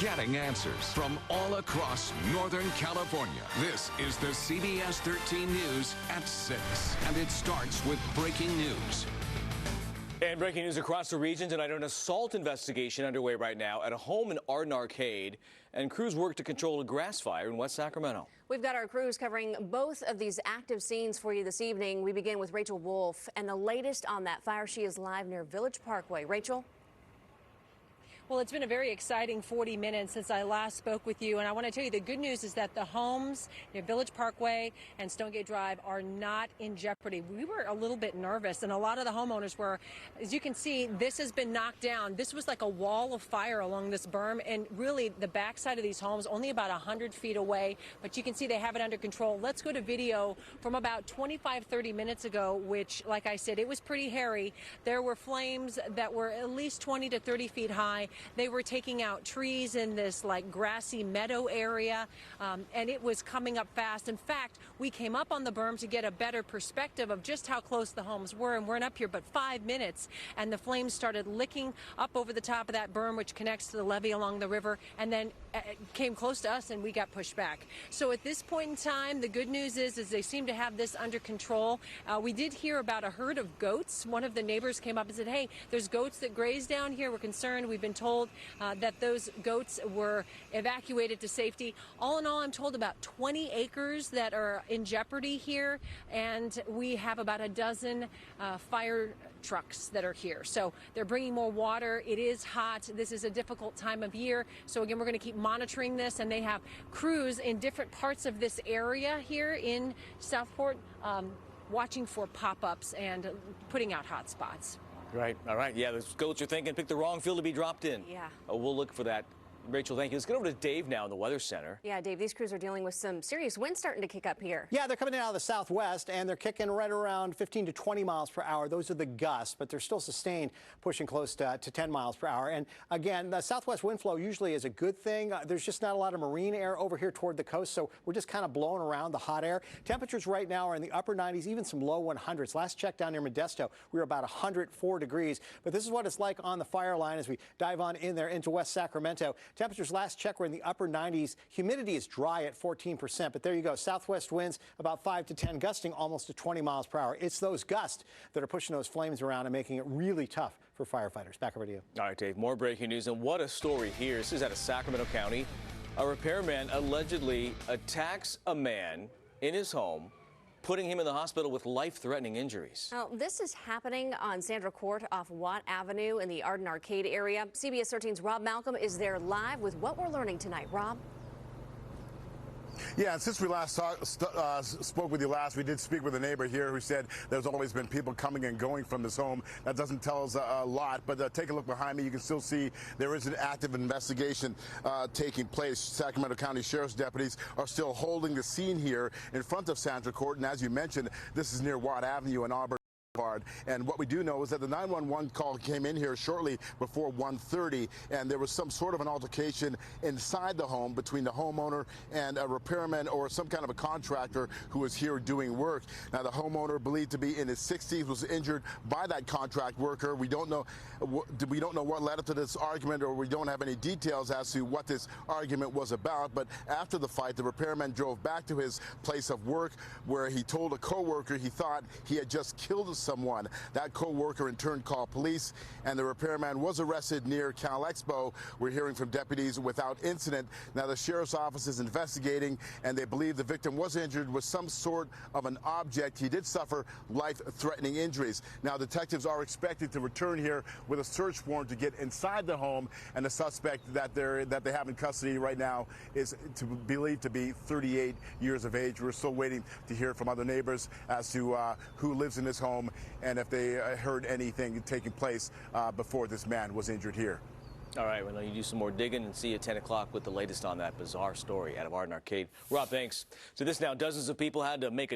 getting answers from all across Northern California. This is the CBS 13 News at 6, and it starts with breaking news. And breaking news across the region tonight, an assault investigation underway right now at a home in Arden Arcade, and crews work to control a grass fire in West Sacramento. We've got our crews covering both of these active scenes for you this evening. We begin with Rachel Wolf and the latest on that fire. She is live near Village Parkway. Rachel? Well, it's been a very exciting 40 minutes since I last spoke with you, and I want to tell you the good news is that the homes near Village Parkway and Stonegate Drive are not in jeopardy. We were a little bit nervous, and a lot of the homeowners were. As you can see, this has been knocked down. This was like a wall of fire along this berm, and really the backside of these homes only about 100 feet away, but you can see they have it under control. Let's go to video from about 25-30 minutes ago, which, like I said, it was pretty hairy. There were flames that were at least 20 to 30 feet high. They were taking out trees in this like grassy meadow area, and it was coming up fast. In fact, we came up on the berm to get a better perspective of just how close the homes were, and we're up here but 5 minutes, and the flames started licking up over the top of that berm, which connects to the levee along the river, and then came close to us, and we got pushed back. So at this point in time, the good news is they seem to have this under control. We did hear about a herd of goats. One of the neighbors came up and said, hey, there's goats that graze down here. We're concerned. We've been told that those goats were evacuated to safety. All in all, I'm told about 20 acres that are in jeopardy here, and we have about a dozen fire trucks that are here. So they're bringing more water. It is hot. This is a difficult time of year. So again, we're going to keep monitoring this, and they have crews in different parts of this area here in Southport watching for pop-ups and putting out hot spots. Right. All right. Yeah, those goats you're thinking picked the wrong field to be dropped in. Yeah. We'll look for that. Rachel, thank you. Let's get over to Dave now in the Weather Center. Yeah, Dave, these crews are dealing with some serious winds starting to kick up here. Yeah, they're coming in out of the southwest, and they're kicking right around 15 to 20 miles per hour. Those are the gusts, but they're still sustained, pushing close to 10 miles per hour. And again, the southwest wind flow usually is a good thing. There's just not a lot of marine air over here toward the coast, so we're just kind of blowing around the hot air. Temperatures right now are in the upper 90s, even some low 100s. Last check down near Modesto, we were about 104 degrees. But this is what it's like on the fire line as we dive on in there into West Sacramento. Temperatures last check were in the upper 90s. Humidity is dry at 14%, but there you go. Southwest winds about 5 to 10, gusting almost to 20 miles per hour. It's those gusts that are pushing those flames around and making it really tough for firefighters. Back over to you. All right, Dave, more breaking news, and what a story here. This is out of Sacramento County. A repairman allegedly attacks a man in his home, putting him in the hospital with life-threatening injuries. Now, this is happening on Sandra Court off Watt Avenue in the Arden Arcade area. CBS 13's Rob Malcolm is there live with what we're learning tonight. Rob? Yeah, and since we last spoke with you last, we did speak with a neighbor here who said there's always been people coming and going from this home. That doesn't tell us a lot, but take a look behind me. You can still see there is an active investigation taking place. Sacramento County Sheriff's deputies are still holding the scene here in front of Sandra Court, and as you mentioned, this is near Watt Avenue in Auburn. And what we do know is that the 911 call came in here shortly before 1:30, and there was some sort of an altercation inside the home between the homeowner and a repairman or some kind of a contractor who was here doing work. Now, the homeowner, believed to be in his 60s, was injured by that contract worker. We don't know what led up to this argument, or we don't have any details as to what this argument was about. But after the fight, the repairman drove back to his place of work, where he told a co-worker he thought he had just killed someone. That co-worker in turn called police, and the repairman was arrested near Cal Expo. We're hearing from deputies without incident. Now, the sheriff's office is investigating, and they believe the victim was injured with some sort of an object. He did suffer life-threatening injuries. Now, detectives are expected to return here with a search warrant to get inside the home, and the suspect that they have in custody right now is believed to be 38 years of age. We're still waiting to hear from other neighbors as to who lives in this home and if they heard anything taking place before this man was injured here. All right, well, you do some more digging and see you at 10 o'clock with the latest on that bizarre story out of Arden Arcade. Rob, thanks. So this now, dozens of people had to make a